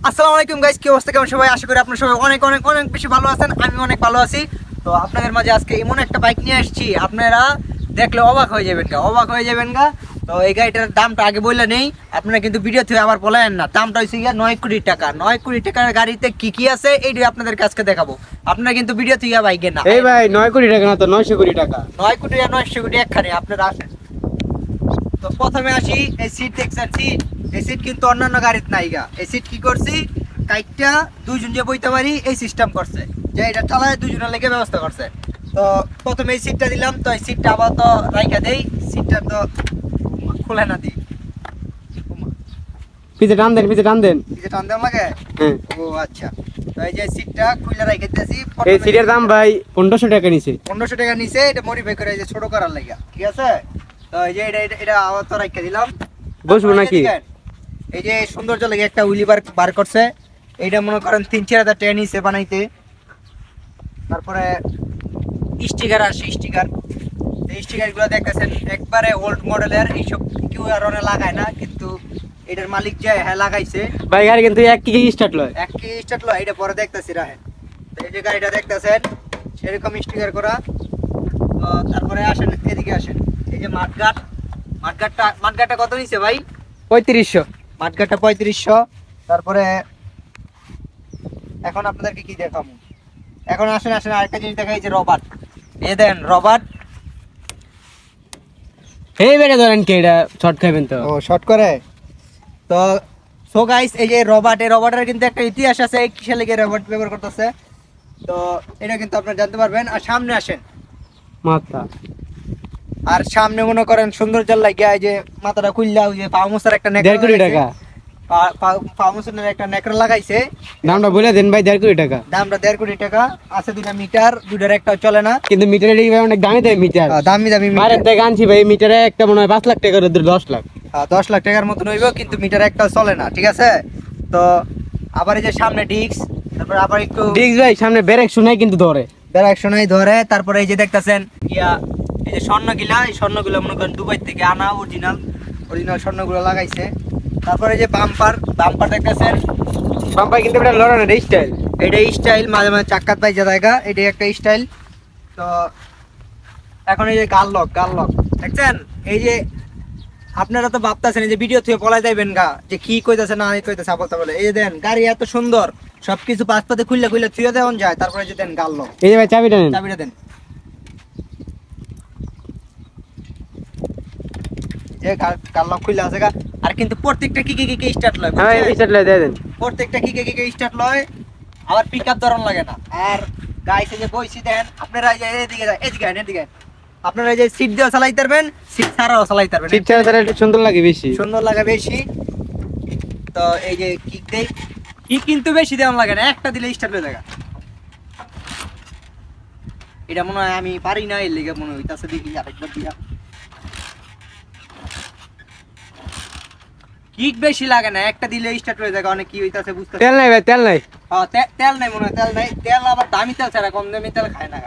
আসসালামু আলাইকুম গাইস, কি অবস্থা, কেমন সবাই? আশা করি আপনারা সবাই অনেক অনেক অনেক বেশি ভালো আছেন। আমি অনেক ভালো আছি। তো আপনাদের মাঝে আজকে এমন একটা বাইক নিয়ে আসছি, আপনারা দেখলে অবাক হয়ে যাবেন গা। তো এই গাড়িটার দামটা আগে বললে নেই, আপনারা কিন্তু ভিডিও থেকে আবার বলেন না। দামটা হচ্ছে গিয়া 9 কোটি টাকা। 9 কোটি টাকার গাড়িতে কি কি আছে এইটাই আপনাদের কাছে দেখাবো। আপনারা কিন্তু ভিডিও থেকে বাইকের না, এই ভাই 9 কোটি টাকা না তো 900 কোটি টাকা। 9 কোটি আর 900 কোটি একখানে। আপনারা আসেন। তো প্রথমে আসি, এই সিট দেখছেন? সিট, এই সিট কিন্তু অন্যান্য গাড়িতে নাই গা। এই সিট কি করছি, কাইটটা দুইজন যে বইতে পারি এই সিস্টেম করছে, যে এটা চালায় দুইজনের লেগে ব্যবস্থা করছে। তো প্রথমে এই সিটটা দিলাম, তো এই সিটটা আবার তো রাইখা দেই, সিটটা তো খুলে না দিই। পিছে টান দেন কিছু টান দেওয়া লাগে? হ্যাঁ। ও আচ্ছা। তো এই যে সিটটা খুলে রাইখা দিয়েছি। এই সিটের দাম ভাই 1500 টাকা নিছে। 1500 টাকা নিচে, এটা মডিফাই করে এই যে ছোট করার লাগে, ঠিক আছে? তো এই যে এটা আবার তো রাইখা দিলাম। বসবো নাকি? এই যে সৌন্দর্য লাগে একটা উইলি বার করছে, এইটা মনে করেন 3-4 হাজার টাকা নিচে বানাইতে। তারপরে স্টিকার আসে, এই স্টিকার গুলো দেখতেছেন একবারে ওল্ড মডেলের, এইসব কেউ আর অনেক লাগায় না, কিন্তু এটার মালিক যে হ্যাঁ লাগাইছে। ভাই গাড়ি কিন্তু এক কি স্টার্ট লয়। এক কি স্টার্ট লয়, এটা পরে দেখতেছি রাহেন। তো এই যে গাড়িটা দেখতেছেন সেরকম স্টিকার করা। তো তারপরে আসেন, এদিকে আসেন। এই যে মাঠঘাটটা কত নিছে ভাই? 3500। মাঠঘাটটা 3500। তারপরে এখন আপনাদেরকে কি দেখাবো, এখন আসেন আরেকটা জিনিস দেখাই, যে রবার্ট। এই দেন রবার্ট। এই বেটা ধরেন কি এটা শর্ট খাবেন তো। ও শর্ট করে। তো সো গাইস, এই যে রবার্টের কিন্তু একটা ইতিহাস আছে, এই কিসের লেগে রবার্ট ব্যবহার করতেছে। তো এটা কিন্তু আপনারা জানতে পারবেন। আর সামনে আসেন, মাথা আর সামনে মনে করেন সৌন্দর্যের লাগিয়া এই যে মাথাটা খুললা, ওই যে পামোসার একটা 1.5 কোটি টাকা। পামোসার একটা নেকড়া লাগাইছে। দামটা বলে দেন ভাই, 1.5 কোটি টাকা। দামটা 1.5 কোটি টাকা। আছে দুটা মিটার, দুটার একটা চলে না, কিন্তু মিটারে ভাই অনেক দামি দেয় মিটার। দামি মিটার। বাইরের থেকে আনছি ভাই, মিটারে একটা মনে হয় 5 লাখ টাকা করে 10 লাখ। 10 লাখ টাকার মতন হইব, কিন্তু মিটার একটা চলে না, ঠিক আছে? তো আবার এই যে সামনে ডিস্ক, তারপর আবার একটু ডিক্স ভাই সামনে ব্রেক শুনাই কিন্তু ধরে। ডাইরেকশনই ধরে। তারপরে এই যে দেখতেছেন এই যে স্বর্ণগুলা, এই স্বর্ণগুলো মনে করেন দুবাই থেকে আনা, অরিজিনাল স্বর্ণগুলো লাগাইছে। তারপরে এই যে বাম্পার দেখতেছেন, বাম্পার কিন্তু এটা লড়ানোর স্টাইল। এটা স্টাইল, মাঝে মাঝে চাক্কাত পাই জায়গা, এটা একটা স্টাইল। তো এখন এই যে গাল লক দেখছেন? এই যে আপনারা তো ভাবতেছেন এই যে ভিডিও থেকে বলা যাইবেন গা যে কি কইতাছে না কইতাছে বলতে বলে। এই যে দেন গাড়ি এত সুন্দর, সবকিছু পাশপাতে খুললে থুয়ে দেওয়া যায়। তারপরে যে দেন গাল লক, এই যে ভাই চাবিটা নেন। চাবিটা দেন। যে গাল লক খুলে আছে গা। আর কিন্তু প্রত্যেকটা কি স্টার্ট লয়, হ্যাঁ স্টার্ট লাই দেন। প্রত্যেকটা কি স্টার্ট লয়। আবার পিকআপ ধরন লাগে না। আর গাইছে যে বইছি দেন, আপনারা এই যে এদিকে আপনারা এই যে সিট দিয়ে চালাইতে পারবেন, সিট ছাড়াও চালাইতে পারবেন। সিট ছাড়া একটু সুন্দর লাগে বেশি। সুন্দর লাগে বেশি। তো এই যে কিক দেই, কিক কিন্তু বেশি দেওয়া লাগে না, একটা দিলে স্টার্ট হয়ে যায়। এটা মনে হয় আমি পারি না, এর লেগে মনে হইতাছে। দেখি আরেকবার দিয়া। কিক বেশি লাগে না, একটা দিলে স্টার্ট হয়ে যায়। অনেক কি হইতাছে বুঝতে। তেল নাই ভাই, তেল নাই। হ্যাঁ তেল নাই মনে হয়, তেল আবার দামি তেল ছাড়া কম দামি তেল খায় না।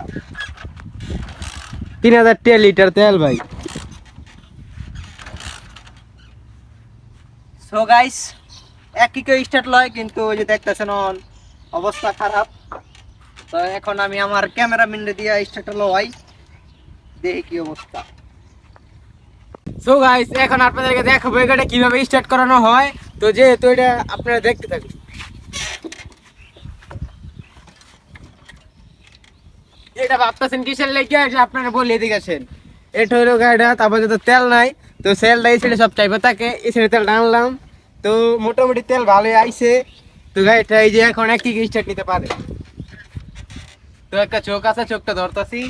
3000 লিটার তেল ভাই। সো গাইস, এক কিকে স্টার্ট লয়, কিন্তু ওই যে দেখতেছেন অবস্থা খারাপ। তো এখন আমি আমার ক্যামেরাম্যানরে দিয়ে স্টার্ট লয়, দেখি কি অবস্থা। সো গাইস, এখন আপনাদেরকে দেখাবো এটা কিভাবে স্টার্ট করানো হয়। তো যেহেতু এটা আপনারা দেখতে থাকুন। এটা ভাবতেছেন কিসের লেগে, এটা আপনারা বলে এদিকে আসেন। এটা হলো গাড়িটা, তারপরে তো তেল নাই, তো সেলটা এই সাইডে সব চাইবে তাকে, এই সাইডে তেল টানলাম, তো মোটামুটি তেল ভালোই আইছে। তো গাড়িটা এই যে এখন এক কিক স্টার্ট নিতে পারে। তো একটা চোখ আছে, চোখটা ধরতাছি।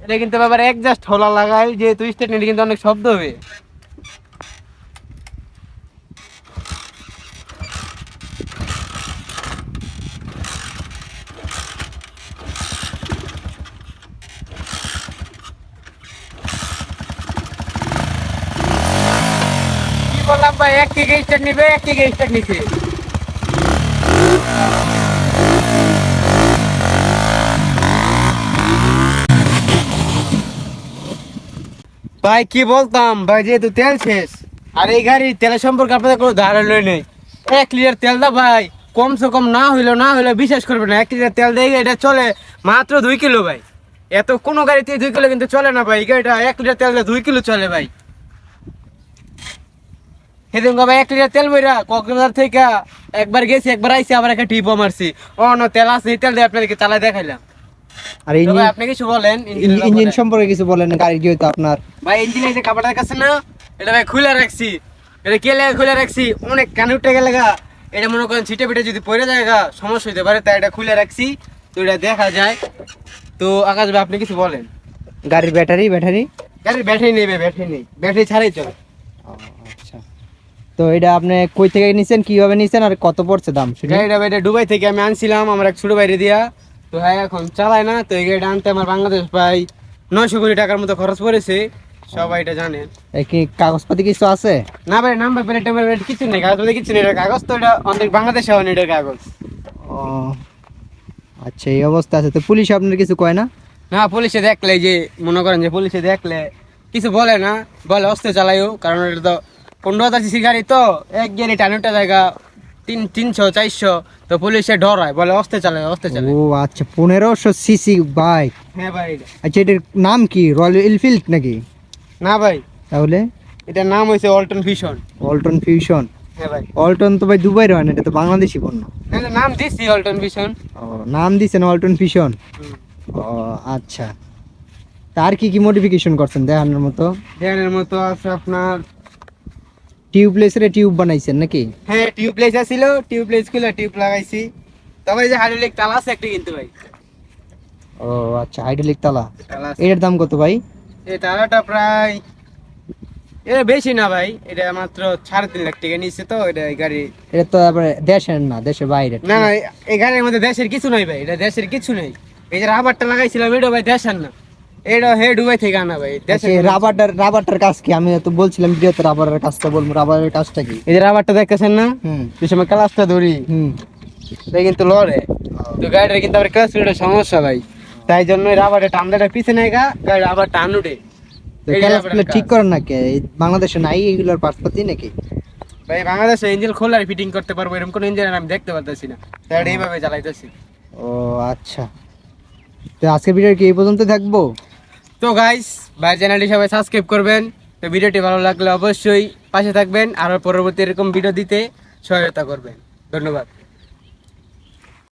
এটা কিন্তু আবার একজাস্ট হোলা লাগাই, যেহেতু স্টার্ট নিলে কিন্তু অনেক শব্দ হবে। কি বললাম ভাই এক থেকে স্টার্ট নিবে, এক থেকে স্টার্ট নিছে। ভাই কি বলতাম ভাই, যেহেতু তেল শেষ আর এই গাড়ির তেলের সম্পর্কে আপনাদের কোনো ধারণা নেই। 1 লিটার তেল দা ভাই কমসে কম না হইলো বিশ্বাস করবে না, 1 লিটার তেল দিয়ে এটা চলে মাত্র 2 কিলো ভাই। এত কোনো গাড়িতে 2 কিলো কিন্তু চলে না ভাই, এই গাড়িটা 1 লিটার তেল দিয়ে 2 কিলো চলে ভাই। সেদিন ভাই 1 লিটার তেল বইরা কক্সবাজার থেকে একবার গেছি, একবার আইসি, আবার একটা টিপও মারছি। ও না তেল আছে, এই তেল দিয়ে আপনাদেরকে চালাই দেখাইলাম। আর তো ভাই আপনি কিছু বলেন ইঞ্জিন সম্পর্কে কিছু বলেন, গাড়ি যেহেতু আপনার। ভাই ইঞ্জিন এই যে কাপড়টার কাছে না, এটা ভাই খুলে রাখছি। এটা কে লেগে খুলে রাখছি, অনেক কানে উঠে গেলে গা, এটা মনে করেন ছিটে পিটে যদি পড়ে যায় গা সমস্যা হইতে পারে, তাই এটা খুলে রাখছি। তো এটা দেখা যায়। তো আকাশ ভাই আপনি কিছু বলেন। গাড়ির ব্যাটারি গাড়ির ব্যাটারি নেই ভাই, ব্যাটারি ছাড়াই চলে। আচ্ছা, তো এটা আপনি কই থেকে নিছেন, কিভাবে নিছেন, আর কত পড়ছে দাম শুনি? গাড়িটা ভাই এটা দুবাই থেকে আমি আনছিলাম আমার এক ছোট বাইরে দিয়া। তো হ্যাঁ এখন চালায় না, তো এই গাড়িটা আনতে আমার বাংলাদেশ প্রায় 900 কোটি টাকার মতো খরচ পড়েছে, সবাই এটা জানেন। কি কাগজপাতি কিছু আছে? না ভাই নাম্বার প্লেট টেম্বার প্লেট কিছু নেই, কাগজ বলতে কিছু নেই, এটা কাগজ তো এটা অনেক বাংলাদেশে হয়নি এটার কাগজ। ও আচ্ছা, এই অবস্থা আছে। তো পুলিশ আপনার কিছু কয় না? না পুলিশে দেখলে যে মনে করেন যে পুলিশে দেখলে কিছু বলে না, বলে অস্তে চালাইও, কারণ এটা তো 15,000 সিসি গাড়ি, তো এক গেলে টানুটা জায়গা 300-400, তো পুলিশে ডরায়, বলে অস্তে চালায়। ও আচ্ছা, 1500 সিসি বাইক। হ্যাঁ ভাই। আচ্ছা, এটার নাম কি, রয়্যাল এনফিল্ড নাকি? না ভাই, তাহলে এটার নাম হয়েছে অল্টন ফিউশন। অল্টন ফিউশন। হ্যাঁ ভাই। অল্টন তো ভাই দুবাইয়ের হয় না, এটা তো বাংলাদেশি পণ্য। না নাম দিচ্ছি অল্টন ফিউশন। ও নাম দিছেন অল্টন ফিউশন। ও আচ্ছা, তার কি কি মডিফিকেশন করছেন দেখানোর মতো? দেখানোর মতো আছে আপনার টিউবলেসের টিউব বানাইছেন নাকি? হ্যাঁ টিউবলেস আছিল, টিউবলেস গুলো টিউব লাগাইছি। তবে এই যে হাইড্রোলিক তালা আছে একটা কিন্তু ভাই। ও আচ্ছা, হাইড্রোলিক তালা। তালা আছে। এটার দাম কত ভাই? এই তালাটা প্রায় এটা বেশি না ভাই, এটা মাত্র 3.5 লাখ টাকা নিচ্ছে। তো এটা এই গাড়ি এটা তো আবার দেশের না, দেশের বাইরে। না না, এই গাড়ির মধ্যে দেশের কিছু নাই ভাই, এটা দেশের কিছু নেই। এই যে রাবারটা লাগাইছিলাম এটা ভাই দেশের না, এটা হে দুবাই থেকে আনা ভাই দেশের। রাবারটার কাজ কি? আমি তো বলছিলাম ভিডিওতে রাবারের কাজটা বলবো, রাবারের কাজটা কি? এই যে রাবারটা দেখতেছেন না, হুম যে সময় ক্লাসটা ধরি হুম। এটা কিন্তু লড়ে, তো গাড়িটার কিন্তু আবার ক্লাস সমস্যা ভাই, তাই জন্য রাবারটা টানটা পিছনে গা গাড়ি আবার টান উঠে। তো ক্যালাসগুলো ঠিক করেন না কে? বাংলাদেশে নাই এগুলোর পার্টসপাতি নাকি? ভাই বাংলাদেশে ইঞ্জিন খোলা আর ফিটিং করতে পারবো এরকম কোনো ইঞ্জিন আমি দেখতে পারতেছি না, তাই এইভাবে চালাইতেছি। ও আচ্ছা, তো আজকের ভিডিও কি এই পর্যন্ত থাকবো? তো গাইস ভাই চ্যানেলটি সবাই সাবস্ক্রাইব করবেন। তো ভিডিওটি ভালো লাগলে অবশ্যই পাশে থাকবেন, আর পরবর্তী এরকম ভিডিও দিতে সহায়তা করবেন। ধন্যবাদ।